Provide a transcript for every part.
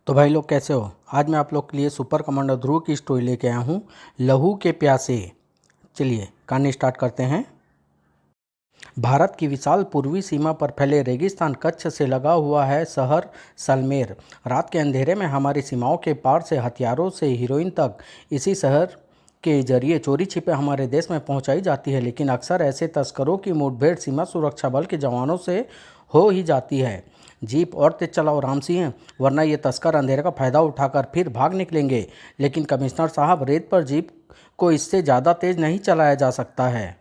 तो भाई लोग कैसे हो। आज मैं आप लोग के लिए सुपर कमांडर ध्रुव की स्टोरी लेके आया हूँ, लहू के प्यासे। चलिए कहानी स्टार्ट करते हैं। भारत की विशाल पूर्वी सीमा पर फैले रेगिस्तान कच्छ से लगा हुआ है शहर सलमेर। रात के अंधेरे में हमारी सीमाओं के पार से हथियारों से हीरोइन तक इसी शहर के जरिए चोरी छिपे हमारे देश में पहुंचाई जाती है। लेकिन अक्सर ऐसे तस्करों की मुठभेड़ सीमा सुरक्षा बल के जवानों से हो ही जाती है। जीप और तेज चलाओ राम सिंह, वरना ये तस्कर अंधेरे का फायदा उठाकर फिर भाग निकलेंगे। लेकिन कमिश्नर साहब, रेत पर जीप को इससे ज़्यादा तेज नहीं चलाया जा सकता है।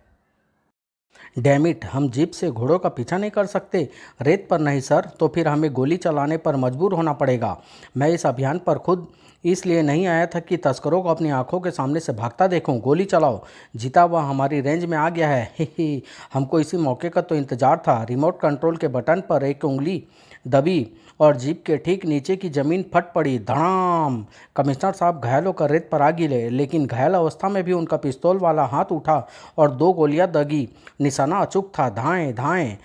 डैमिट, हम जीप से घोड़ों का पीछा नहीं कर सकते। रेत पर नहीं सर, तो फिर हमें गोली चलाने पर मजबूर होना पड़ेगा। मैं इस अभियान पर खुद इसलिए नहीं आया था कि तस्करों को अपनी आंखों के सामने से भागता देखूं। गोली चलाओ। जीता हुआ हमारी रेंज में आ गया है। ही हमको इसी मौके का तो इंतजार था। रिमोट कंट्रोल के बटन पर एक उंगली दबी और जीप के ठीक नीचे की जमीन फट पड़ी। धड़ाम। कमिश्नर साहब घायल होकर रेत पर आ गिरे, लेकिन घायल अवस्था में भी उनका पिस्तौल वाला हाथ उठा और 2 गोलियां दगी। निशाना अचूक था। धाएं धाएं।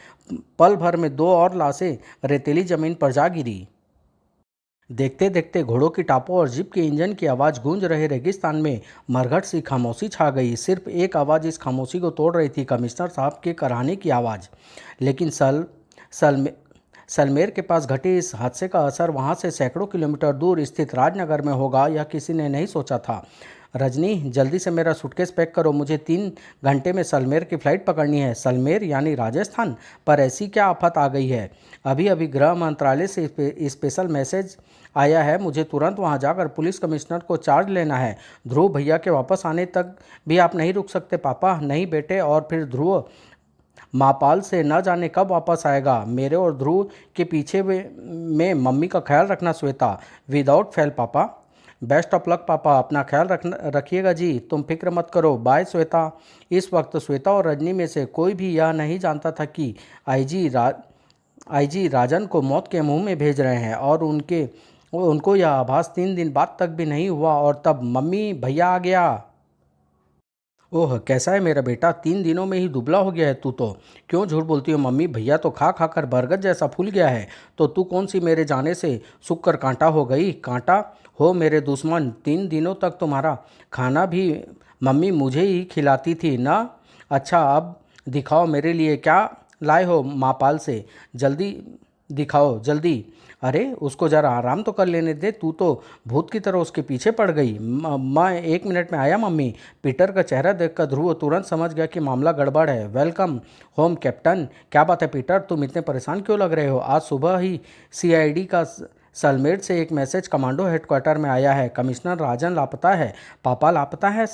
पल भर में 2 और लाशें रेतीली जमीन पर जा गिरी। देखते देखते घोड़ों की टापों और जीप के इंजन की आवाज़ गूंज रहे रेगिस्तान में मरघट सी खामोशी छा गई। सिर्फ एक आवाज़ इस खामोशी को तोड़ रही थी, कमिश्नर साहब के कराहने की आवाज़। लेकिन सल सलमेर के पास घटे इस हादसे का असर वहां से सैकड़ों किलोमीटर दूर स्थित राजनगर में होगा, यह किसी ने नहीं सोचा था। रजनी, जल्दी से मेरा सूटकेस पैक करो, मुझे 3 घंटे में सलमेर की फ़्लाइट पकड़नी है। सलमेर यानी राजस्थान, पर ऐसी क्या आफत आ गई है? अभी अभी गृह मंत्रालय से स्पेशल मैसेज आया है। मुझे तुरंत वहां जाकर पुलिस कमिश्नर को चार्ज लेना है। ध्रुव भैया के वापस आने तक भी आप नहीं रुक सकते पापा? नहीं बेटे, और फिर ध्रुव मापाल से न जाने कब वापस आएगा। मेरे और ध्रुव के पीछे में मम्मी का ख्याल रखना श्वेता, विदाउट फेल पापा। बेस्ट ऑफ लक पापा, अपना ख्याल रखिएगा जी, तुम फिक्र मत करो। बाय श्वेता। इस वक्त श्वेता और रजनी में से कोई भी यह नहीं जानता था कि आईजी राजन को मौत के मुंह में भेज रहे हैं, और उनको यह आभास 3 दिन बाद तक भी नहीं हुआ, और तब मम्मी भैया आ गया। ओह, कैसा है मेरा बेटा? 3 दिनों में ही दुबला हो गया है तू तो। क्यों झूठ बोलती हो मम्मी? भैया तो खा खा कर बरगद जैसा फूल गया है। तो तू कौन सी मेरे जाने से सूख कर कांटा हो गई? कांटा हो मेरे दुश्मन। 3 दिनों तक तुम्हारा खाना भी मम्मी मुझे ही खिलाती थी ना। अच्छा, अब दिखाओ मेरे लिए क्या लाए हो मापाल से। जल्दी दिखाओ जल्दी। अरे उसको ज़रा आराम तो कर लेने दे, तू तो भूत की तरह उसके पीछे पड़ गई। मैं 1 मिनट में आया मम्मी। पीटर का चेहरा देखकर ध्रुव तुरंत समझ गया कि मामला गड़बड़ है। Welcome home captain. क्या बात है पीटर, तुम इतने परेशान क्यों लग रहे हो? आज सुबह ही सीआईडी का सलमेर से एक मैसेज कमांडो हेडक्वार्टर में आया है। कमिश्नर राजन लापता है। पापा लापता है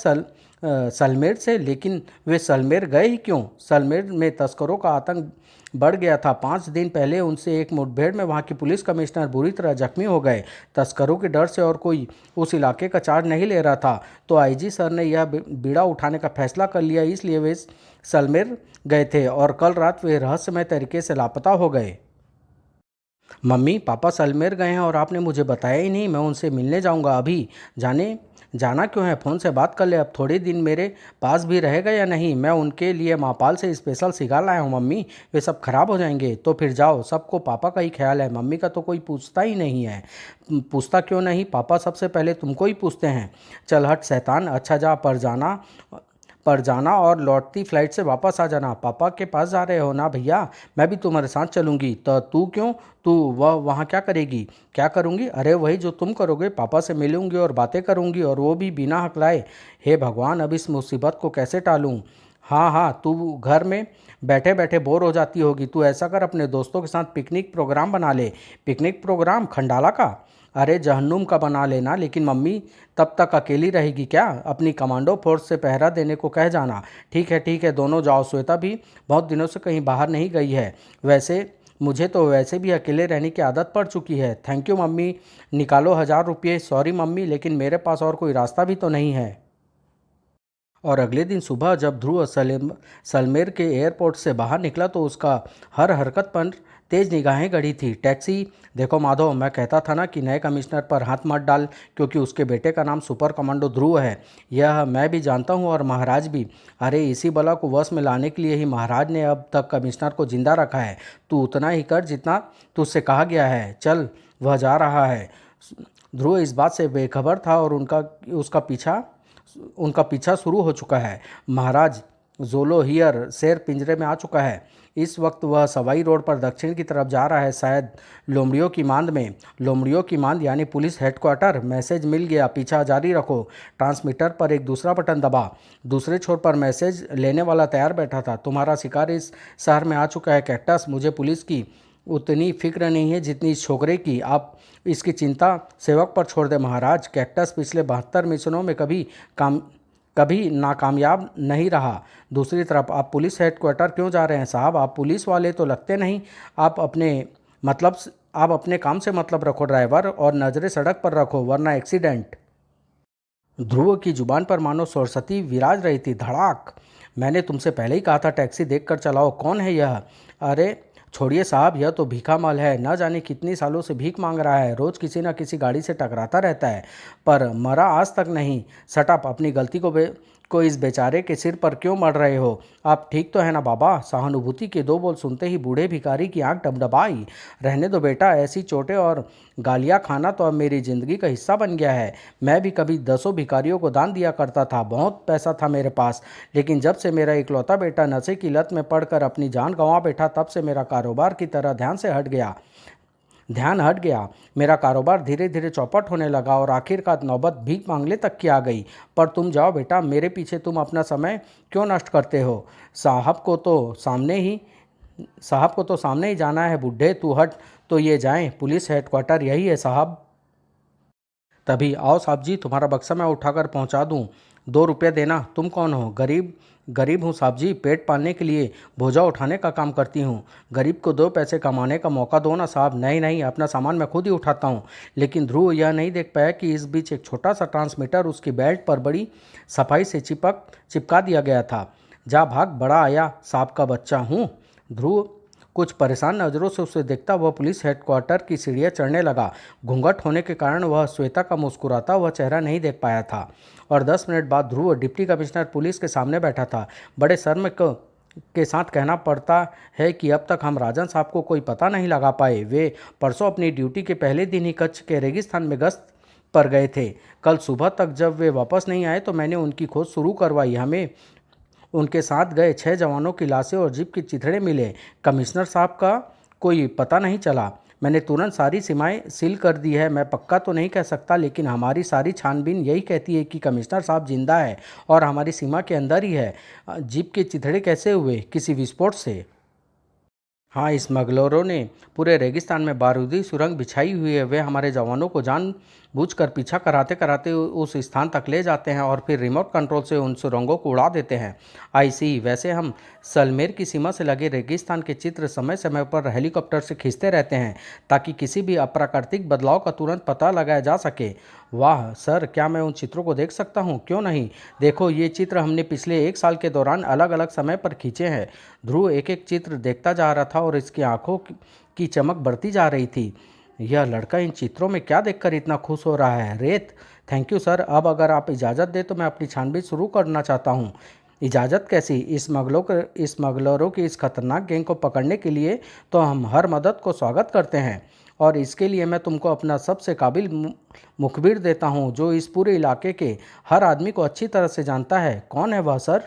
सलमेर से? लेकिन वे सलमेर गए ही क्यों? सलमेर में तस्करों का आतंक बढ़ गया था। 5 दिन पहले उनसे एक मुठभेड़ में वहां की पुलिस कमिश्नर बुरी तरह जख्मी हो गए। तस्करों के डर से और कोई उस इलाके का चार्ज नहीं ले रहा था, तो आईजी सर ने यह बीड़ा उठाने का फैसला कर लिया। इसलिए वे सलमेर गए थे और कल रात वे रहस्यमय तरीके से लापता हो गए। मम्मी, पापा सलमेर गए हैं और आपने मुझे बताया ही नहीं। मैं उनसे मिलने जाऊंगा अभी। जाने जाना क्यों है? फ़ोन से बात कर ले। अब थोड़े दिन मेरे पास भी रहेगा या नहीं? मैं उनके लिए मापाल से स्पेशल सिगार लाया हूँ मम्मी, वे सब खराब हो जाएंगे। तो फिर जाओ, सबको पापा का ही ख्याल है, मम्मी का तो कोई पूछता ही नहीं है। पूछता क्यों नहीं? पापा सबसे पहले तुमको ही पूछते हैं। चल हट शैतान। अच्छा जा, पर जाना और लौटती फ्लाइट से वापस आ जाना। पापा के पास जा रहे हो ना भैया? मैं भी तुम्हारे साथ चलूंगी। तो तू क्यों? तू वहाँ क्या करेगी? क्या करूँगी? अरे वही जो तुम करोगे। पापा से मिलूंगी और बातें करूँगी, और वो भी बिना हकलाए। हे भगवान, अब इस मुसीबत को कैसे टालूँ? हाँ हाँ, तू घर में बैठे बैठे बोर हो जाती होगी। तू ऐसा कर, अपने दोस्तों के साथ पिकनिक प्रोग्राम बना ले। पिकनिक प्रोग्राम खंडाला का? अरे जहन्नुम का बना लेना, लेकिन मम्मी तब तक अकेली रहेगी क्या? अपनी कमांडो फोर्स से पहरा देने को कह जाना। ठीक है, दोनों जाओ। श्वेता भी बहुत दिनों से कहीं बाहर नहीं गई है। वैसे मुझे तो वैसे भी अकेले रहने की आदत पड़ चुकी है। Thank you mummy. निकालो 1000 रुपये। सॉरी मम्मी, लेकिन मेरे पास और कोई रास्ता भी तो नहीं है। और अगले दिन सुबह जब ध्रुव सलमेर के एयरपोर्ट से बाहर निकला तो उसका हर हरकत पर तेज निगाहें गड़ी थी। टैक्सी। देखो माधव, मैं कहता था ना कि नए कमिश्नर पर हाथ मत डाल, क्योंकि उसके बेटे का नाम सुपर कमांडो ध्रुव है। यह मैं भी जानता हूँ, और महाराज भी। अरे इसी बला को वश में लाने के लिए ही महाराज ने अब तक कमिश्नर को जिंदा रखा है। तू उतना ही कर जितना तुझसे कहा गया है। चल, वह जा रहा है। ध्रुव इस बात से बेखबर था और उनका पीछा शुरू हो चुका है। महाराज जोलोहियर शेर पिंजरे में आ चुका है। इस वक्त वह सवाई रोड पर दक्षिण की तरफ जा रहा है, शायद लोमड़ियों की मांद में। लोमड़ियों की मांद यानी पुलिस हेडक्वार्टर। मैसेज मिल गया, पीछा जारी रखो। ट्रांसमीटर पर एक दूसरा बटन दबा। दूसरे छोर पर मैसेज लेने वाला तैयार बैठा था। तुम्हारा शिकार इस शहर में आ चुका है कैक्टस। मुझे पुलिस की उतनी फिक्र नहीं है जितनी इस छोकरे की। आप इसकी चिंता सेवक पर छोड़ दे महाराज। कैक्टस पिछले 72 मिशनों में कभी नाकामयाब नहीं रहा। दूसरी तरफ आप पुलिस हेडक्वार्टर क्यों जा रहे हैं साहब? आप पुलिस वाले तो लगते नहीं। आप अपने काम से मतलब रखो ड्राइवर, और नज़रें सड़क पर रखो वरना एक्सीडेंट। ध्रुव की जुबान पर मानो सरस्वती विराज रही थी। धड़ाक। मैंने तुमसे पहले ही कहा था टैक्सी देखकर चलाओ। कौन है यह? अरे छोड़िए साहब, यह तो भीखामल है। न जाने कितनी सालों से भीख मांग रहा है। रोज़ किसी न किसी गाड़ी से टकराता रहता है पर मरा आज तक नहीं। सटअप। अपनी गलती को इस बेचारे के सिर पर क्यों मर रहे हो? आप ठीक तो है ना बाबा? सहानुभूति के दो बोल सुनते ही बूढ़े भिखारी की आंख डबडबाई। रहने दो बेटा, ऐसी चोटें और गालियाँ खाना तो अब मेरी ज़िंदगी का हिस्सा बन गया है। मैं भी कभी 10 भिखारियों को दान दिया करता था। बहुत पैसा था मेरे पास, लेकिन जब से मेरा इकलौता बेटा नशे की लत में पड़कर अपनी जान गंवा बैठा, तब से मेरा कारोबार की तरह ध्यान हट गया। मेरा कारोबार धीरे धीरे चौपट होने लगा और आखिरकार नौबत भीख मांगने तक की आ गई। पर तुम जाओ बेटा, मेरे पीछे तुम अपना समय क्यों नष्ट करते हो? साहब को तो सामने ही जाना है। बुढ़े तू हट तो ये जाएं। पुलिस हेडक्वार्टर यही है साहब। तभी आओ साहब जी, तुम्हारा बक्सा मैं उठाकर पहुंचा दूं। 2 रुपये देना। तुम कौन हो? गरीब हूँ साहब जी। पेट पालने के लिए बोझा उठाने का काम करती हूँ। गरीब को 2 पैसे कमाने का मौका दो ना साहब। नहीं नहीं, अपना सामान मैं खुद ही उठाता हूँ। लेकिन ध्रुव यह नहीं देख पाया कि इस बीच एक छोटा सा ट्रांसमीटर उसकी बेल्ट पर बड़ी सफाई से चिपका दिया गया था। जा भाग, बड़ा आया सांप का बच्चा हूँ। ध्रुव कुछ परेशान नज़रों से उसे देखता वह पुलिस हेडक्वार्टर की सीढ़ियाँ चढ़ने लगा। घूंघट होने के कारण वह श्वेता का मुस्कुराता हुआ चेहरा नहीं देख पाया था। और 10 मिनट बाद ध्रुव डिप्टी कमिश्नर पुलिस के सामने बैठा था। बड़े शर्म के साथ कहना पड़ता है कि अब तक हम राजन साहब को कोई पता नहीं लगा पाए। वे परसों अपनी ड्यूटी के पहले दिन ही कच्छ के रेगिस्तान में गश्त पर गए थे। कल सुबह तक जब वे वापस नहीं आए तो मैंने उनकी खोज शुरू करवाई। हमें उनके साथ गए 6 जवानों की लाशें और जीप के चिथड़े मिले। कमिश्नर साहब का कोई पता नहीं चला। मैंने तुरंत सारी सीमाएं सील कर दी है। मैं पक्का तो नहीं कह सकता, लेकिन हमारी सारी छानबीन यही कहती है कि कमिश्नर साहब जिंदा है और हमारी सीमा के अंदर ही है। जीप के चिथड़े कैसे हुए? किसी विस्फोट से। हाँ, स्मगलरों ने पूरे रेगिस्तान में बारूदी सुरंग बिछाई हुई है। वे हमारे जवानों को जानबूझकर पीछा कराते कराते उस स्थान तक ले जाते हैं और फिर रिमोट कंट्रोल से उन सुरंगों को उड़ा देते हैं। आई सी। वैसे हम सलमेर की सीमा से लगे रेगिस्तान के चित्र समय समय पर हेलीकॉप्टर से खींचते रहते हैं ताकि किसी भी अप्राकृतिक बदलाव का तुरंत पता लगाया जा सके। वाह सर, क्या मैं उन चित्रों को देख सकता हूँ? क्यों नहीं। देखो, ये चित्र हमने पिछले 1 साल के दौरान अलग अलग समय पर खींचे हैं। ध्रुव एक एक चित्र देखता जा रहा था और इसकी आंखों की चमक बढ़ती जा रही थी। यह लड़का इन चित्रों में क्या देखकर इतना खुश हो रहा है? रेत। Thank you sir. अब अगर आप इजाज़त दें तो मैं अपनी छानबीन शुरू करना चाहता हूँ। इजाज़त कैसी? स्मगलरों की इस खतरनाक गैंग को पकड़ने के लिए तो हम हर मदद को स्वागत करते हैं, और इसके लिए मैं तुमको अपना सबसे काबिल मुखबिर देता हूँ जो इस पूरे इलाके के हर आदमी को अच्छी तरह से जानता है। कौन है वह सर?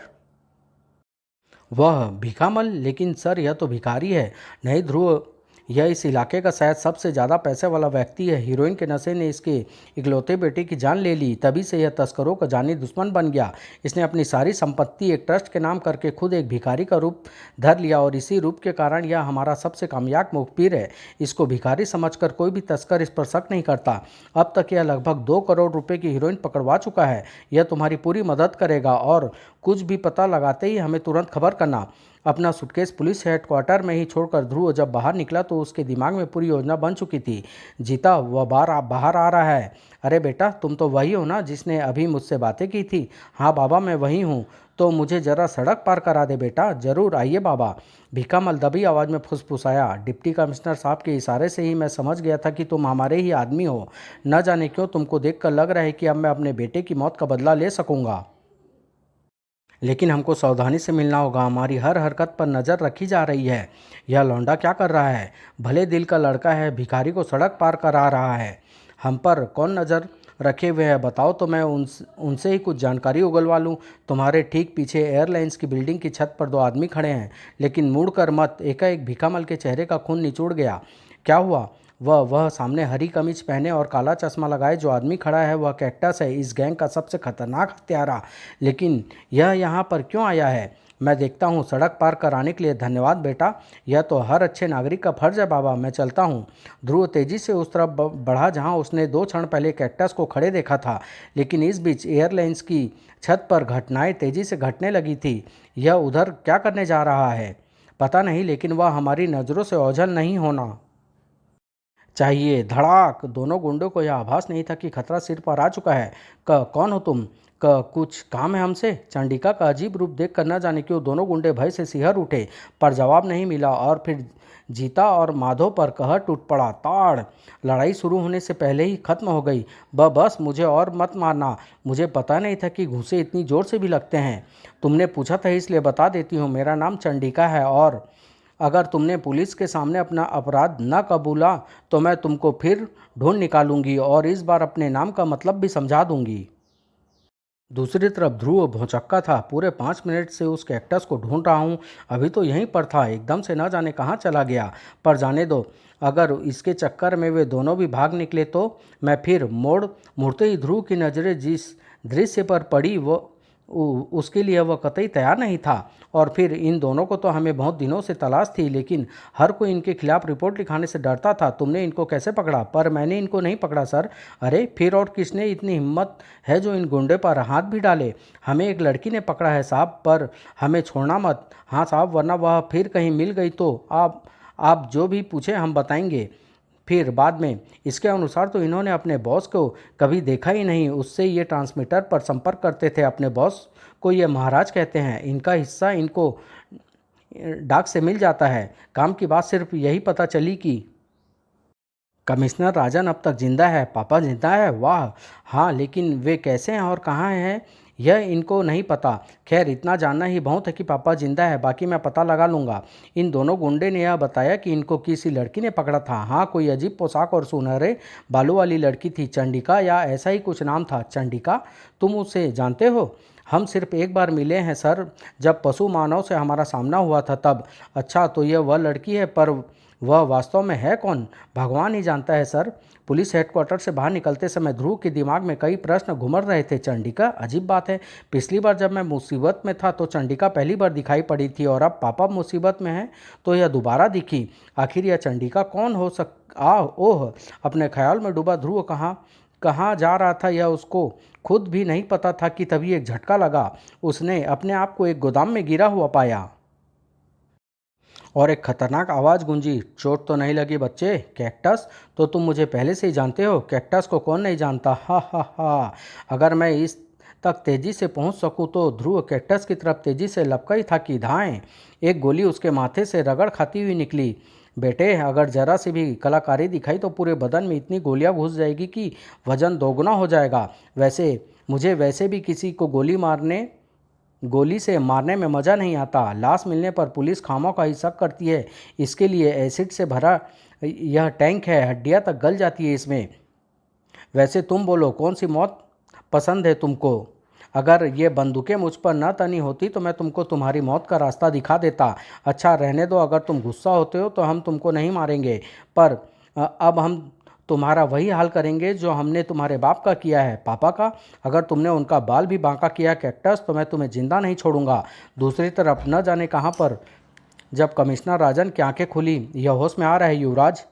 वह भिखामल। लेकिन सर, यह तो भिखारी है। नहीं ध्रुव, यह इस इलाके का शायद सबसे ज़्यादा पैसे वाला व्यक्ति है। हीरोइन के नशे ने इसके इकलौते बेटे की जान ले ली, तभी से यह तस्करों का जानी दुश्मन बन गया। इसने अपनी सारी संपत्ति एक ट्रस्ट के नाम करके खुद एक भिखारी का रूप धर लिया, और इसी रूप के कारण यह हमारा सबसे कामयाब मुखबिर है। इसको भिखारी समझकर कोई भी तस्कर इस पर शक नहीं करता। अब तक यह लगभग 2 करोड़ रुपए की हीरोइन पकड़वा चुका है। यह तुम्हारी पूरी मदद करेगा, और कुछ भी पता लगाते ही हमें तुरंत खबर करना। अपना सूटकेस पुलिस हेडक्वार्टर में ही छोड़कर ध्रुव जब बाहर निकला तो उसके दिमाग में पूरी योजना बन चुकी थी। जीता, वह बाहर आ रहा है। अरे बेटा, तुम तो वही हो ना जिसने अभी मुझसे बातें की थी? हाँ बाबा, मैं वही हूँ। तो मुझे ज़रा सड़क पार करा दे बेटा। ज़रूर, आइए बाबा। भिखामल दबी आवाज़ में फुसफुसाया। डिप्टी कमिश्नर साहब के इशारे से ही मैं समझ गया था कि तुम हमारे ही आदमी हो। न जाने क्यों तुमको देखकर लग रहा है कि अब मैं अपने बेटे की मौत का बदला ले सकूँगा। लेकिन हमको सावधानी से मिलना होगा। हमारी हर हरकत पर नज़र रखी जा रही है। यह लौंडा क्या कर रहा है? भले दिल का लड़का है, भिखारी को सड़क पार करा रहा है। हम पर कौन नज़र रखे हुए है बताओ तो मैं उनसे ही कुछ जानकारी उगलवा लूँ। तुम्हारे ठीक पीछे एयरलाइंस की बिल्डिंग की छत पर दो आदमी खड़े हैं, लेकिन मुड़ कर मत। एकाएक भीखामल के चेहरे का खून निचोड़ गया। क्या हुआ? वह सामने हरी कमीज पहने और काला चश्मा लगाए जो आदमी खड़ा है वह कैक्टस है, इस गैंग का सबसे खतरनाक हत्यारा। लेकिन यह यहाँ पर क्यों आया है? मैं देखता हूँ। सड़क पार कराने के लिए धन्यवाद बेटा, यह तो हर अच्छे नागरिक का फर्ज है बाबा। मैं चलता हूँ। ध्रुव तेजी से उस तरफ बढ़ा जहाँ उसने 2 क्षण पहले कैक्टस को खड़े देखा था, लेकिन इस बीच एयरलाइंस की छत पर घटनाएं तेजी से घटने लगी थी। यह उधर क्या करने जा रहा है पता नहीं, लेकिन वह हमारी नज़रों से ओझल नहीं होना चाहिए। धड़ाक! दोनों गुंडों को यह आभास नहीं था कि खतरा सिर पर आ चुका है। कौन हो तुम? कुछ काम है हमसे? चंडिका का अजीब रूप देख कर न जाने क्यों दोनों गुंडे भय से सिहर उठे, पर जवाब नहीं मिला और फिर जीता और माधव पर कहर टूट पड़ा। ताड़! लड़ाई शुरू होने से पहले ही खत्म हो गई। बस मुझे और मत मारना। मुझे पता नहीं था कि घूंसे इतनी जोर से भी लगते हैं। तुमने पूछा था इसलिए बता देती हूँ, मेरा नाम चंडिका है और अगर तुमने पुलिस के सामने अपना अपराध न कबूला तो मैं तुमको फिर ढूंढ निकालूंगी और इस बार अपने नाम का मतलब भी समझा दूंगी। दूसरी तरफ ध्रुव भौचक्का था। पूरे 5 मिनट से उस कैक्टस को ढूंढ रहा हूँ, अभी तो यहीं पर था, एकदम से न जाने कहाँ चला गया। पर जाने दो, अगर इसके चक्कर में वे दोनों भी भाग निकले तो मैं फिर मुड़ते ही ध्रुव की नज़रें जिस दृश्य पर पड़ी वो उसके लिए वह कतई तैयार नहीं था। और फिर इन दोनों को तो हमें बहुत दिनों से तलाश थी, लेकिन हर कोई इनके खिलाफ रिपोर्ट लिखाने से डरता था। तुमने इनको कैसे पकड़ा? पर मैंने इनको नहीं पकड़ा सर। अरे फिर और किसने इतनी हिम्मत है जो इन गुंडे पर हाथ भी डाले? हमें एक लड़की ने पकड़ा है साहब, पर हमें छोड़ना मत। हाँ साहब, वरना वह फिर कहीं मिल गई तो आप जो भी पूछे हम बताएंगे फिर बाद में। इसके अनुसार तो इन्होंने अपने बॉस को कभी देखा ही नहीं, उससे ये ट्रांसमीटर पर संपर्क करते थे। अपने बॉस को ये महाराज कहते हैं। इनका हिस्सा इनको डाक से मिल जाता है। काम की बात सिर्फ यही पता चली कि कमिश्नर राजन अब तक जिंदा है। पापा जिंदा है? वाह! हाँ, लेकिन वे कैसे हैं और कहाँ हैं यह इनको नहीं पता। खैर इतना जानना ही बहुत है कि पापा जिंदा है, बाकी मैं पता लगा लूँगा। इन दोनों गुंडे ने यह बताया कि इनको किसी लड़की ने पकड़ा था। हाँ, कोई अजीब पोशाक और सुनहरे बालों वाली लड़की थी, चंडिका या ऐसा ही कुछ नाम था। चंडिका? तुम उसे जानते हो? हम सिर्फ एक बार मिले हैं सर, जब पशु मानव से हमारा सामना हुआ था तब। अच्छा, तो यह वह लड़की है, पर वह वास्तव में है कौन भगवान ही जानता है सर। पुलिस हेडक्वार्टर से बाहर निकलते समय ध्रुव के दिमाग में कई प्रश्न घुमर रहे थे। चंडिका? अजीब बात है, पिछली बार जब मैं मुसीबत में था तो चंडिका पहली बार दिखाई पड़ी थी और अब पापा मुसीबत में हैं तो यह दोबारा दिखी। आखिर यह चंडिका कौन हो ओह! अपने ख्याल में डूबा ध्रुव कहाँ कहाँ जा रहा था यह उसको खुद भी नहीं पता था कि तभी एक झटका लगा। उसने अपने आप को एक गोदाम में गिरा हुआ पाया और एक खतरनाक आवाज़ गूंजी। चोट तो नहीं लगी बच्चे? कैक्टस? तो तुम मुझे पहले से ही जानते हो। कैक्टस को कौन नहीं जानता? हा हा हा! अगर मैं इस तक तेजी से पहुंच सकूं तो ध्रुव कैक्टस की तरफ तेजी से लपका ही था कि धाएं एक गोली उसके माथे से रगड़ खाती हुई निकली। बेटे, अगर जरा सी भी कलाकारी दिखाई तो पूरे बदन में इतनी गोलियां घुस जाएगी कि वजन दोगुना हो जाएगा। वैसे मुझे वैसे भी किसी को गोली से मारने में मज़ा नहीं आता। लाश मिलने पर पुलिस खामों का ही शक करती है। इसके लिए एसिड से भरा यह टैंक है, हड्डियां तक गल जाती है इसमें। वैसे तुम बोलो, कौन सी मौत पसंद है तुमको? अगर ये बंदूकें मुझ पर न तनी होती तो मैं तुमको तुम्हारी मौत का रास्ता दिखा देता। अच्छा रहने दो, अगर तुम गुस्सा होते हो तो हम तुमको नहीं मारेंगे, पर अब हम तुम्हारा वही हाल करेंगे जो हमने तुम्हारे बाप का किया है। पापा का? अगर तुमने उनका बाल भी बांका किया कैक्टस तो मैं तुम्हें जिंदा नहीं छोड़ूंगा। दूसरी तरफ न जाने कहाँ पर जब कमिश्नर राजन की आंखें खुली, यह होश में आ रहा है युवराज?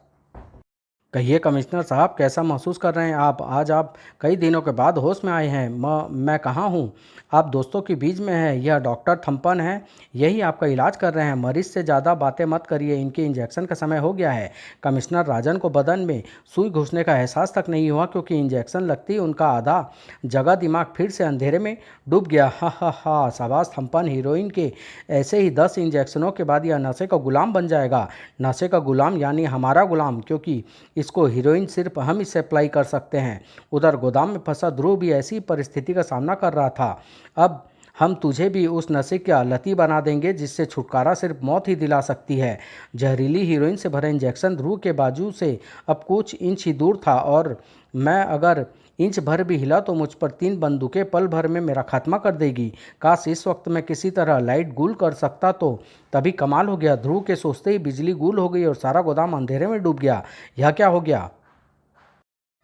कहिए कमिश्नर साहब, कैसा महसूस कर रहे हैं आप? आज आप कई दिनों के बाद होश में आए हैं। मैं कहाँ हूँ? आप दोस्तों के बीच में हैं। यह डॉक्टर थम्पन है, यही आपका इलाज कर रहे हैं। मरीज से ज़्यादा बातें मत करिए, इनके इंजेक्शन का समय हो गया है। कमिश्नर राजन को बदन में सुई घुसने का एहसास तक नहीं हुआ, क्योंकि इंजेक्शन लगते ही उनका आधा जगह दिमाग फिर से अंधेरे में डूब गया। हा हा हा! शाबाश थम्पन, हीरोइन के ऐसे ही 10 इंजेक्शनों के बाद यह नशे का गुलाम बन जाएगा। नशे का गुलाम यानी हमारा गुलाम, क्योंकि इसको हीरोइन सिर्फ हम इसे अप्लाई कर सकते हैं। उधर गोदाम में फंसा ध्रुव भी ऐसी परिस्थिति का सामना कर रहा था। अब हम तुझे भी उस नशे का लती बना देंगे जिससे छुटकारा सिर्फ मौत ही दिला सकती है। जहरीली हीरोइन से भरा इंजेक्शन ध्रुव के बाजू से अब कुछ इंच ही दूर था और मैं अगर इंच भर भी हिला तो मुझ पर 3 बंदूकें पल भर में मेरा खात्मा कर देगी। काश इस वक्त मैं किसी तरह लाइट गुल कर सकता तो। तभी कमाल हो गया, ध्रुव के सोचते ही बिजली गुल हो गई और सारा गोदाम अंधेरे में डूब गया। यह क्या हो गया?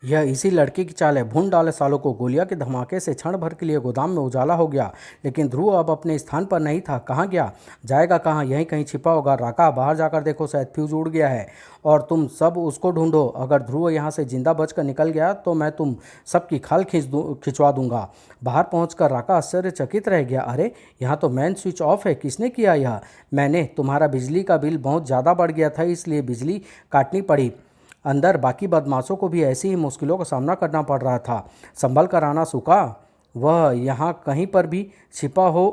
यह इसी लड़के की चाल है। भून डाले सालों को। गोलियां के धमाके से क्षण भर के लिए गोदाम में उजाला हो गया, लेकिन ध्रुव अब अपने स्थान पर नहीं था। कहाँ गया? जाएगा कहाँ? यहीं कहीं छिपा होगा। राका, बाहर जाकर देखो, शायद फ्यूज उड़ गया है। और तुम सब उसको ढूंढो। अगर ध्रुव यहाँ से जिंदा बचकर निकल गया तो मैं तुम सबकी खाल खिंचवा दूंगा। बाहर पहुंचकर राका आश्चर्यचकित रह गया। अरे, यहाँ तो मेन स्विच ऑफ है। किसने किया यह? मैंने। तुम्हारा बिजली का बिल बहुत ज़्यादा बढ़ गया था, इसलिए बिजली काटनी पड़ी। अंदर बाकी बदमाशों को भी ऐसी ही मुश्किलों का सामना करना पड़ रहा था। संभल कर आना सूखा। वह यहाँ कहीं पर भी छिपा हो।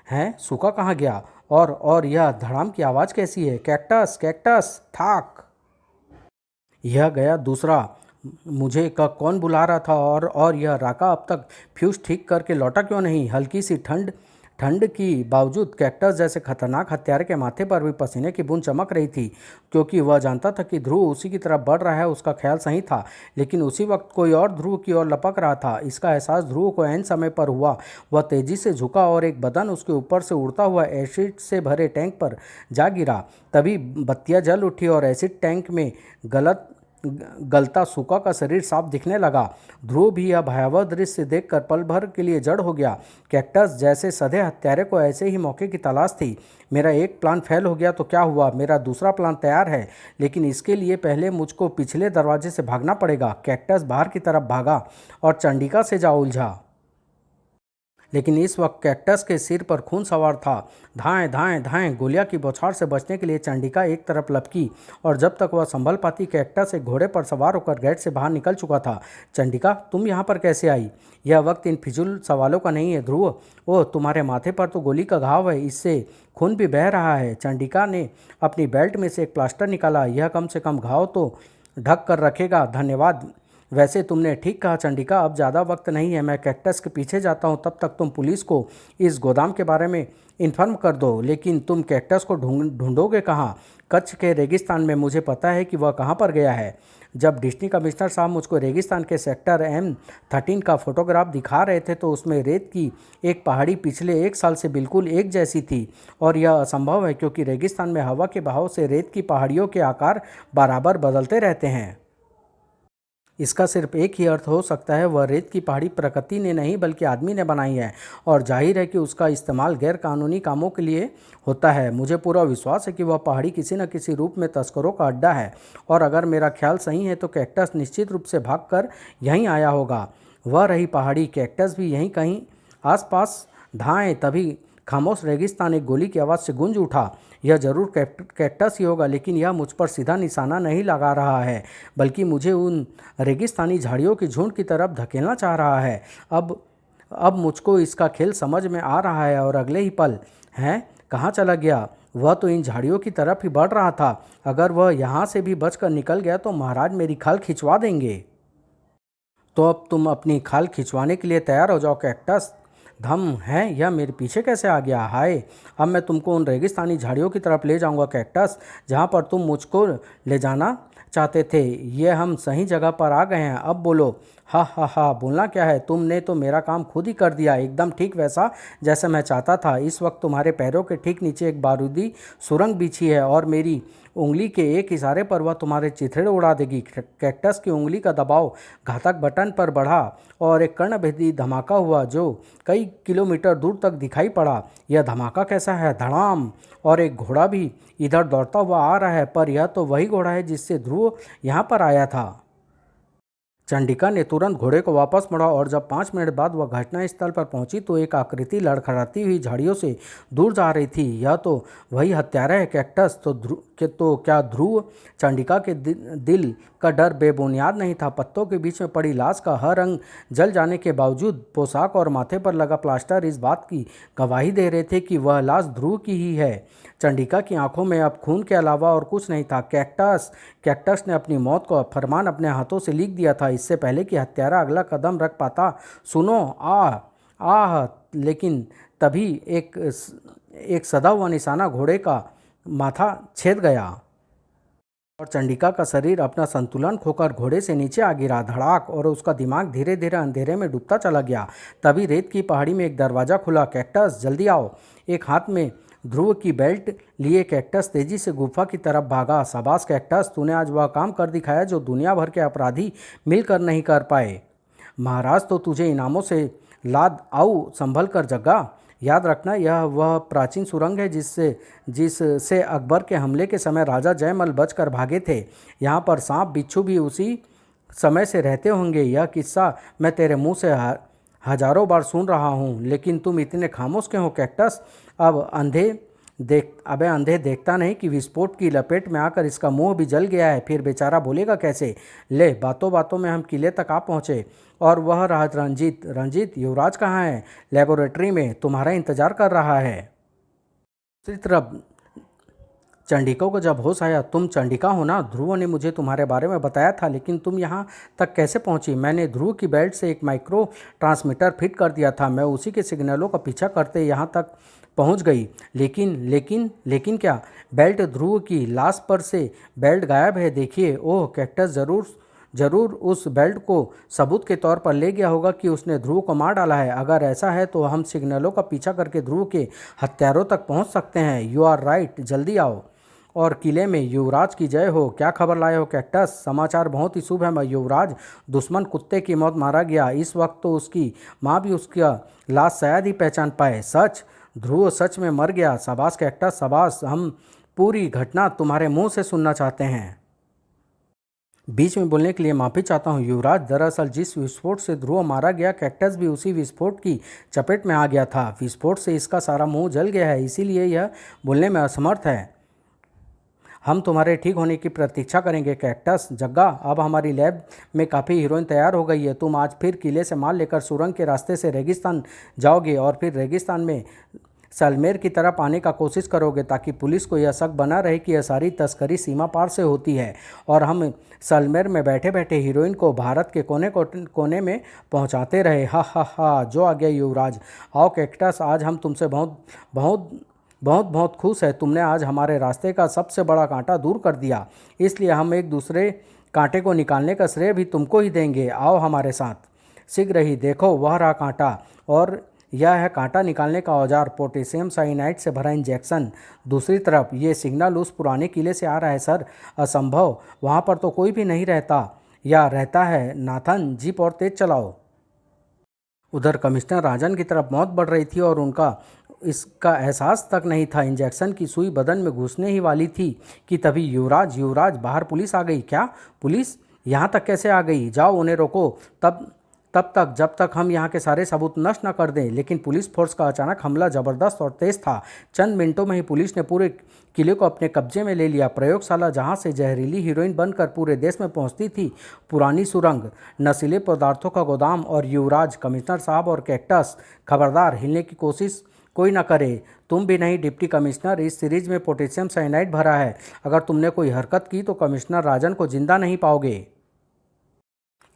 हैं? सूखा कहाँ गया? और यह धड़ाम की आवाज़ कैसी है? कैक्टस, कैक्टस, ठाक। यह गया दूसरा। मुझे का कौन बुला रहा था? और यह राका अब तक फ्यूज ठीक करके लौटा क्यों नहीं? हल्की सी ठंड ठंड की बावजूद कैक्टस जैसे खतरनाक हत्यारे के माथे पर भी पसीने की बूंद चमक रही थी, क्योंकि वह जानता था कि ध्रुव उसी की तरफ बढ़ रहा है। उसका ख्याल सही था, लेकिन उसी वक्त कोई और ध्रुव की ओर लपक रहा था। इसका एहसास ध्रुव को ऐन समय पर हुआ। वह तेजी से झुका और एक बदन उसके ऊपर से उड़ता हुआ एसिड से भरे टैंक पर जा गिरा। तभी बत्तियां जल उठी और एसिड टैंक में गलत गलता सूखा का शरीर साफ दिखने लगा। ध्रुव भी यह भयावह दृश्य देखकर पल भर के लिए जड़ हो गया। कैक्टस जैसे सधे हत्यारे को ऐसे ही मौके की तलाश थी। मेरा एक प्लान फेल हो गया तो क्या हुआ? मेरा दूसरा प्लान तैयार है, लेकिन इसके लिए पहले मुझको पिछले दरवाजे से भागना पड़ेगा। कैक्टस बाहर की तरफ भागा और चंडिका से जा उलझा, लेकिन इस वक्त कैक्टस के सिर पर खून सवार था। धाएं धाएं धाएं। गोलियां की बौछार से बचने के लिए चंडिका एक तरफ लपकी, और जब तक वह संभल पाती कैक्टस एक घोड़े पर सवार होकर गेट से बाहर निकल चुका था। चंडिका, तुम यहाँ पर कैसे आई? यह वक्त इन फिजूल सवालों का नहीं है ध्रुव। ओह, तुम्हारे माथे पर तो गोली का घाव है, इससे खून भी बह रहा है। चंडिका ने अपनी बेल्ट में से एक प्लास्टर निकाला। यह कम से कम घाव तो ढक कर रखेगा। धन्यवाद। वैसे तुमने ठीक कहा चंडिका, अब ज़्यादा वक्त नहीं है। मैं कैक्टस के पीछे जाता हूँ, तब तक तुम पुलिस को इस गोदाम के बारे में इन्फॉर्म कर दो। लेकिन तुम कैक्टस को ढूंढोगे कहाँ? कच्छ के रेगिस्तान में। मुझे पता है कि वह कहाँ पर गया है। जब डिस्ट्रिक्ट कमिश्नर साहब मुझको रेगिस्तान के सेक्टर M13 का फोटोग्राफ दिखा रहे थे तो उसमें रेत की एक पहाड़ी पिछले 1 साल से बिल्कुल एक जैसी थी। और यह असंभव है, क्योंकि रेगिस्तान में हवा के बहाव से रेत की पहाड़ियों के आकार बराबर बदलते रहते हैं। इसका सिर्फ एक ही अर्थ हो सकता है, वह रेत की पहाड़ी प्रकृति ने नहीं बल्कि आदमी ने बनाई है, और जाहिर है कि उसका इस्तेमाल गैर कानूनी कामों के लिए होता है। मुझे पूरा विश्वास है कि वह पहाड़ी किसी न किसी रूप में तस्करों का अड्डा है, और अगर मेरा ख्याल सही है तो कैक्टस निश्चित रूप से भागकर यहीं आया होगा। वह रही पहाड़ी, कैक्टस भी यहीं कहीं आसपास। धाएं। तभी खामोश रेगिस्तान एक गोली की आवाज़ से गूंज उठा। यह जरूर कैक्टस ही होगा, लेकिन यह मुझ पर सीधा निशाना नहीं लगा रहा है, बल्कि मुझे उन रेगिस्तानी झाड़ियों की झुंड की तरफ धकेलना चाह रहा है। अब मुझको इसका खेल समझ में आ रहा है, और अगले ही पल हैं कहाँ चला गया? वह तो इन झाड़ियों की तरफ ही बढ़ रहा था। अगर वह यहाँ से भी बचकर निकल गया तो महाराज मेरी खाल खिंचवा देंगे। तो अब तुम अपनी खाल खिंचवाने के लिए तैयार हो जाओ कैक्टस। धम है, यह मेरे पीछे कैसे आ गया? हाय, अब मैं तुमको उन रेगिस्तानी झाड़ियों की तरफ ले जाऊंगा कैक्टस, जहाँ पर तुम मुझको ले जाना चाहते थे। ये हम सही जगह पर आ गए हैं। अब बोलो। हा हा हा, बोलना क्या है? तुमने तो मेरा काम खुद ही कर दिया, एकदम ठीक वैसा जैसा मैं चाहता था। इस वक्त तुम्हारे पैरों के ठीक नीचे एक बारूदी सुरंग बिछी है, और मेरी उंगली के एक इशारे पर वह तुम्हारे चिथड़े उड़ा देगी। कैक्टस की उंगली का दबाव घातक बटन पर बढ़ा, और एक कर्णभेदी धमाका हुआ जो कई किलोमीटर दूर तक दिखाई पड़ा। यह धमाका कैसा है? धड़ाम। और एक घोड़ा भी इधर दौड़ता हुआ आ रहा है, पर यह तो वही घोड़ा है जिससे ध्रुव यहाँ पर आया था। चंडिका ने तुरंत घोड़े को वापस मोड़ा, और जब 5 मिनट बाद वह घटनास्थल पर पहुंची तो एक आकृति लड़खड़ाती हुई झाड़ियों से दूर जा रही थी। यह तो वही हत्यारा है कैक्टस। तो क्या ध्रुव? चंडिका के दिल का डर बेबुनियाद नहीं था। पत्तों के बीच में पड़ी लाश का हर रंग जल जाने के बावजूद पोशाक और माथे पर लगा प्लास्टर इस बात की गवाही दे रहे थे कि वह लाश ध्रुव की ही है। चंडिका की आंखों में अब खून के अलावा और कुछ नहीं था। कैक्टस ने अपनी मौत का फरमान अपने हाथों से लिख दिया था, इससे पहले कि हत्यारा अगला कदम रख पाता। सुनो, आह आह। लेकिन तभी एक सदा हुआ निशाना घोड़े का माथा छेद गया। और चंडिका का शरीर अपना संतुलन खोकर घोड़े से नीचे आ गिरा धड़ाक, और उसका दिमाग धीरे धीरे अंधेरे में डूबता चला गया। तभी रेत की पहाड़ी में एक दरवाज़ा खुला। कैक्टस जल्दी आओ। एक हाथ में ध्रुव की बेल्ट लिए कैक्टस तेजी से गुफा की तरफ भागा। शाबाश कैक्टस, तूने आज वह काम कर दिखाया जो दुनिया भर के अपराधी मिलकर नहीं कर पाए। महाराज तो तुझे इनामों से लाद आओ, संभल कर जग्गा। याद रखना, यह वह प्राचीन सुरंग है जिससे अकबर के हमले के समय राजा जयमल बचकर भागे थे। यहाँ पर सांप बिच्छू भी उसी समय से रहते होंगे। यह किस्सा मैं तेरे मुंह से हजारों बार सुन रहा हूँ, लेकिन तुम इतने खामोश क्यों हो कैक्टस? अबे अंधे देखता नहीं कि विस्फोट की लपेट में आकर इसका मुंह भी जल गया है, फिर बेचारा बोलेगा कैसे? ले, बातों बातों में हम किले तक आ पहुँचे और वह रहा रंजीत। रंजीत, युवराज कहाँ है? लेबोरेटरी में तुम्हारा इंतजार कर रहा है। दूसरी तरफ चंडिका को जब होश आया, तुम चंडिका हो ना? ध्रुव ने मुझे तुम्हारे बारे में बताया था, लेकिन तुम यहाँ तक कैसे पहुँची? मैंने ध्रुव की बेल्ट से एक माइक्रो ट्रांसमीटर फिट कर दिया था। मैं उसी के सिग्नलों का पीछा करते यहाँ तक पहुँच गई। लेकिन क्या? बेल्ट ध्रुव की लाश पर से बेल्ट गायब है। देखिए। ओह, कैक्टस जरूर उस बेल्ट को सबूत के तौर पर ले गया होगा कि उसने ध्रुव को मार डाला है। अगर ऐसा है तो हम सिग्नलों का पीछा करके ध्रुव के हत्यारों तक पहुंच सकते हैं। यू आर राइट, जल्दी आओ। और किले में युवराज की जय हो। क्या खबर लाए हो कैक्टस? समाचार बहुत ही शुभ है युवराज। दुश्मन कुत्ते की मौत मारा गया। इस वक्त तो उसकी माँ भी उसका लाश शायद ही पहचान पाए। सच? ध्रुव सच में मर गया? शाबाश कैक्टस, शाबाश। हम पूरी घटना तुम्हारे मुंह से सुनना चाहते हैं। बीच में बोलने के लिए माफ़ी चाहता हूँ युवराज। दरअसल जिस विस्फोट से ध्रुव मारा गया, कैक्टस भी उसी विस्फोट की चपेट में आ गया था। विस्फोट से इसका सारा मुंह जल गया है, इसीलिए यह बोलने में असमर्थ है। हम तुम्हारे ठीक होने की प्रतीक्षा करेंगे कैक्टस। जग्गा, अब हमारी लैब में काफ़ी हीरोइन तैयार हो गई है। तुम आज फिर किले से माल लेकर सुरंग के रास्ते से रेगिस्तान जाओगे और फिर रेगिस्तान में सलमेर की तरफ आने का कोशिश करोगे, ताकि पुलिस को यह शक बना रहे कि यह सारी तस्करी सीमा पार से होती है और हम सलमेर में बैठे बैठे हीरोइन को भारत के कोने में पहुंचाते रहे। हा हा हा, जो आ गया युवराज। आओ कैक्टस, आज हम तुमसे बहुत बहुत बहुत बहुत खुश है। तुमने आज हमारे रास्ते का सबसे बड़ा कांटा दूर कर दिया, इसलिए हम एक दूसरे कांटे को निकालने का श्रेय भी तुमको ही देंगे। आओ हमारे साथ। शीघ्र ही। देखो, वह रहा कांटा, और यह है कांटा निकालने का औजार, पोटेशियम साइनाइड से भरा इंजेक्शन। दूसरी तरफ ये सिग्नल उस पुराने किले से आ रहा है सर। असंभव, वहाँ पर तो कोई भी नहीं रहता, या रहता है? नाथन, जीप और तेज चलाओ। उधर कमिश्नर राजन की तरफ मौत बढ़ रही थी और उनका इसका एहसास तक नहीं था। इंजेक्शन की सुई बदन में घुसने ही वाली थी कि तभी युवराज, बाहर पुलिस आ गई। क्या? पुलिस यहाँ तक कैसे आ गई? जाओ, उन्हें रोको तब तक जब तक हम यहाँ के सारे सबूत नष्ट न कर दें। लेकिन पुलिस फोर्स का अचानक हमला ज़बरदस्त और तेज़ था। चंद मिनटों में ही पुलिस ने पूरे किले को अपने कब्जे में ले लिया। प्रयोगशाला, जहाँ से जहरीली हीरोइन बनकर पूरे देश में पहुँचती थी, पुरानी सुरंग, नशीले पदार्थों का गोदाम, और युवराज, कमिश्नर साहब और कैक्टस, खबरदार, हिलने की कोशिश कोई ना करे। तुम भी नहीं डिप्टी कमिश्नर। इस सीरीज में पोटेशियम साइनाइड भरा है। अगर तुमने कोई हरकत की तो कमिश्नर राजन को जिंदा नहीं पाओगे।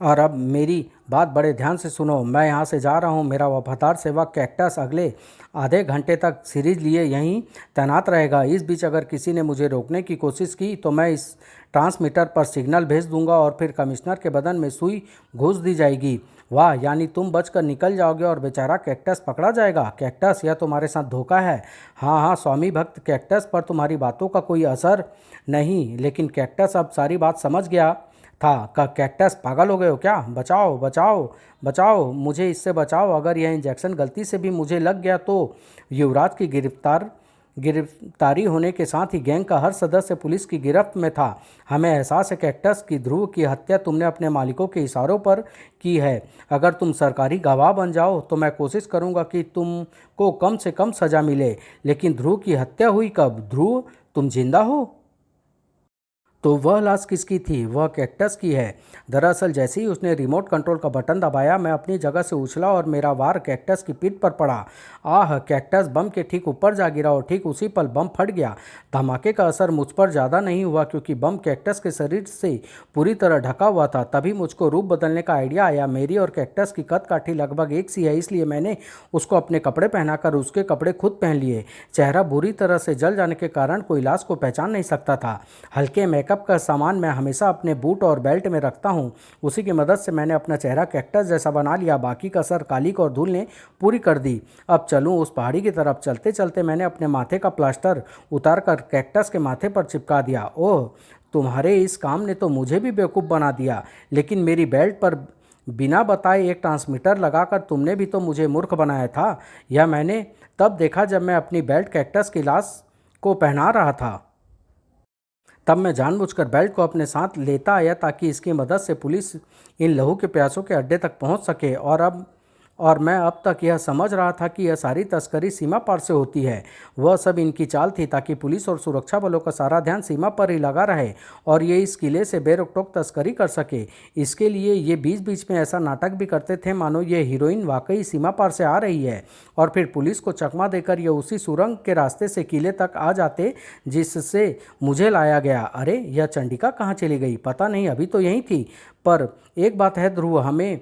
और अब मेरी बात बड़े ध्यान से सुनो। मैं यहाँ से जा रहा हूँ। मेरा वफादार सेवक कैक्टस अगले आधे घंटे तक सीरीज लिए यहीं तैनात रहेगा। इस बीच अगर किसी ने मुझे रोकने की कोशिश की तो मैं इस ट्रांसमीटर पर सिग्नल भेज दूंगा और फिर कमिश्नर के बदन में सुई घुस दी जाएगी। वाह, यानी तुम बचकर निकल जाओगे और बेचारा कैक्टस पकड़ा जाएगा। कैक्टस, यह तुम्हारे साथ धोखा है। हाँ हाँ स्वामी भक्त, कैक्टस पर तुम्हारी बातों का कोई असर नहीं। लेकिन कैक्टस अब सारी बात समझ गया था। कैक्टस, पागल हो गए हो क्या? बचाओ बचाओ बचाओ, मुझे इससे बचाओ। अगर यह इंजेक्शन गलती से भी मुझे लग गया तो? युवराज की गिरफ्तारी होने के साथ ही गैंग का हर सदस्य पुलिस की गिरफ्त में था। हमें एहसास है कैक्टस की ध्रुव की हत्या तुमने अपने मालिकों के इशारों पर की है। अगर तुम सरकारी गवाह बन जाओ तो मैं कोशिश करूंगा कि तुमको कम से कम सज़ा मिले। लेकिन ध्रुव की हत्या हुई कब? ध्रुव, तुम जिंदा हो? तो वह लाश किसकी थी? वह कैक्टस की है। दरअसल जैसे ही उसने रिमोट कंट्रोल का बटन दबाया, मैं अपनी जगह से उछला और मेरा वार कैक्टस की पीठ पर पड़ा। आह, कैक्टस बम के ठीक ऊपर जा गिरा और ठीक उसी पल बम फट गया। धमाके का असर मुझ पर ज़्यादा नहीं हुआ क्योंकि बम कैक्टस के शरीर से पूरी तरह ढका हुआ था। तभी मुझको रूप बदलने का आइडिया आया। मेरी और कैक्टस की कद काठी लगभग एक सी है, इसलिए मैंने उसको अपने कपड़े पहनाकर उसके कपड़े खुद पहन लिए। चेहरा बुरी तरह से जल जाने के कारण कोई लाश को पहचान नहीं सकता था। हल्के मेकअप मेकअप का सामान मैं हमेशा अपने बूट और बेल्ट में रखता हूँ। उसी की मदद से मैंने अपना चेहरा कैक्टस जैसा बना लिया। बाकी का सर कालिक और धूल ने पूरी कर दी। अब चलूँ उस पहाड़ी की तरफ। चलते चलते मैंने अपने माथे का प्लास्टर उतार कर कैक्टस के माथे पर चिपका दिया। ओह, तुम्हारे इस काम ने तो मुझे भी बेवकूफ़ बना दिया। लेकिन मेरी बेल्ट पर बिना बताए एक ट्रांसमीटर लगाकर तुमने भी तो मुझे मूर्ख बनाया था। यह मैंने तब देखा जब मैं अपनी बेल्ट कैक्टस की लाश को पहना रहा था। तब मैं जानबूझकर बेल्ट को अपने साथ लेता आया ताकि इसकी मदद से पुलिस इन लहू के प्यासों के अड्डे तक पहुंच सके। और मैं अब तक यह समझ रहा था कि यह सारी तस्करी सीमा पार से होती है। वह सब इनकी चाल थी ताकि पुलिस और सुरक्षा बलों का सारा ध्यान सीमा पर ही लगा रहे और ये इस किले से बेरोक-टोक तस्करी कर सके। इसके लिए ये बीच बीच में ऐसा नाटक भी करते थे मानो ये हीरोइन वाकई सीमा पार से आ रही है, और फिर पुलिस को चकमा देकर ये उसी सुरंग के रास्ते से किले तक आ जाते जिससे मुझे लाया गया। अरे, यह चंडिका कहाँ चली गई? पता नहीं, अभी तो यहीं थी। पर एक बात है ध्रुव, हमें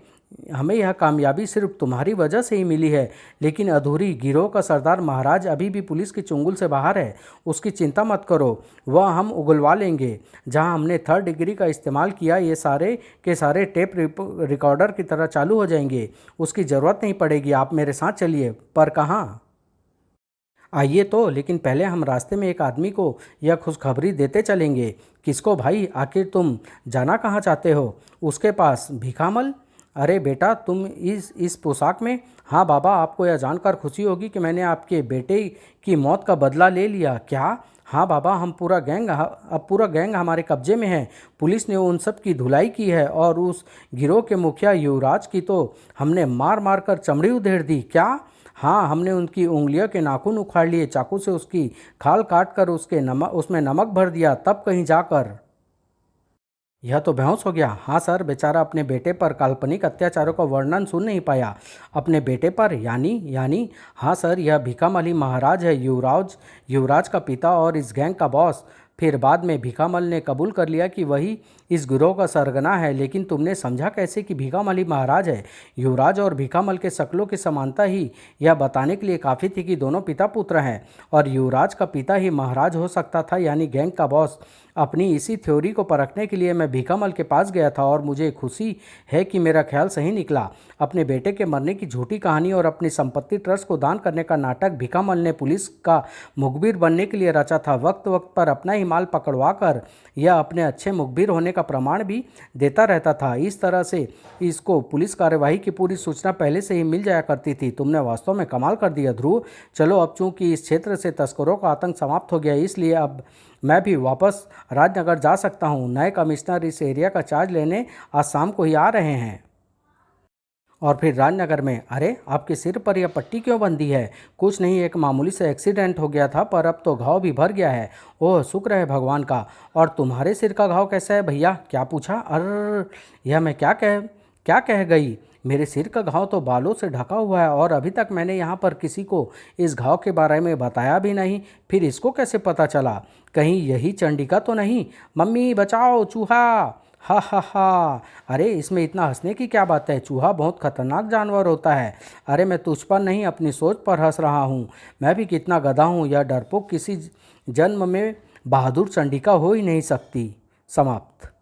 हमें यह कामयाबी सिर्फ तुम्हारी वजह से ही मिली है। लेकिन अधूरी। गिरोह का सरदार महाराज अभी भी पुलिस की चुंगल से बाहर है। उसकी चिंता मत करो, वह हम उगलवा लेंगे। जहां हमने 3rd डिग्री का इस्तेमाल किया, ये सारे के सारे टेप रिकॉर्डर की तरह चालू हो जाएंगे। उसकी ज़रूरत नहीं पड़ेगी। आप मेरे साथ चलिए। पर कहाँ? आइए तो, लेकिन पहले हम रास्ते में एक आदमी को यह खुशखबरी देते चलेंगे। किसको भाई? आखिर तुम जाना कहाँ चाहते हो? उसके पास। भिखामल? अरे बेटा, तुम इस पोशाक में? हाँ बाबा, आपको यह जानकर खुशी होगी कि मैंने आपके बेटे की मौत का बदला ले लिया। क्या? हाँ बाबा, अब पूरा गैंग हमारे कब्जे में है। पुलिस ने उन सब की धुलाई की है और उस गिरोह के मुखिया युवराज की तो हमने मार मार कर चमड़ी उधेड़ दी। क्या? हाँ, हमने उनकी उंगलियों के नाखून उखाड़ लिए, चाकू से उसकी खाल काट कर उसमें नमक भर दिया, तब कहीं जाकर। यह तो बेहोश हो गया। हाँ सर, बेचारा अपने बेटे पर काल्पनिक अत्याचारों का वर्णन सुन नहीं पाया। अपने बेटे पर? यानी? हाँ सर, यह भीखामल ही महाराज है, युवराज का पिता और इस गैंग का बॉस। फिर बाद में भीखामल ने कबूल कर लिया कि वही इस गिरोह का सरगना है। लेकिन तुमने समझा कैसे कि भीखामल ही महाराज है? युवराज और भीखामल के शक्लों की समानता ही यह बताने के लिए काफ़ी थी कि दोनों पिता पुत्र हैं, और युवराज का पिता ही महाराज हो सकता था, यानी गैंग का बॉस। अपनी इसी थ्योरी को परखने के लिए मैं भीखामल के पास गया था, और मुझे खुशी है कि मेरा ख्याल सही निकला। अपने बेटे के मरने की झूठी कहानी और अपनी संपत्ति ट्रस्ट को दान करने का नाटक भीखामल ने पुलिस का मुखबिर बनने के लिए रचा था। वक्त वक्त पर अपना ही माल पकड़वा कर यह अपने अच्छे मुखबिर होने का प्रमाण भी देता रहता था। इस तरह से इसको पुलिस कार्यवाही की पूरी सूचना पहले से ही मिल जाया करती थी। तुमने वास्तव में कमाल कर दिया ध्रुव। चलो, अब चूंकि इस क्षेत्र से तस्करों का आतंक समाप्त हो गया, इसलिए अब मैं भी वापस राजनगर जा सकता हूँ। नए कमिश्नर इस एरिया का चार्ज लेने आज शाम को ही आ रहे हैं। और फिर राजनगर में? अरे, आपके सिर पर यह पट्टी क्यों बंधी है? कुछ नहीं, एक मामूली से एक्सीडेंट हो गया था, पर अब तो घाव भी भर गया है। ओह, शुक्र है भगवान का। और तुम्हारे सिर का घाव कैसा है भैया? क्या पूछा? अर, यह मैं क्या कह गई? मेरे सिर का घाव तो बालों से ढका हुआ है, और अभी तक मैंने यहाँ पर किसी को इस घाव के बारे में बताया भी नहीं। फिर इसको कैसे पता चला? कहीं यही चंडिका तो नहीं? मम्मी बचाओ, चूहा! हा हा हा। अरे, इसमें इतना हंसने की क्या बात है? चूहा बहुत खतरनाक जानवर होता है। अरे, मैं तुझ पर नहीं, अपनी सोच पर हंस रहा हूँ। मैं भी कितना गधा हूँ। यह डरपोक किसी जन्म में बहादुर चंडिका हो ही नहीं सकती। समाप्त।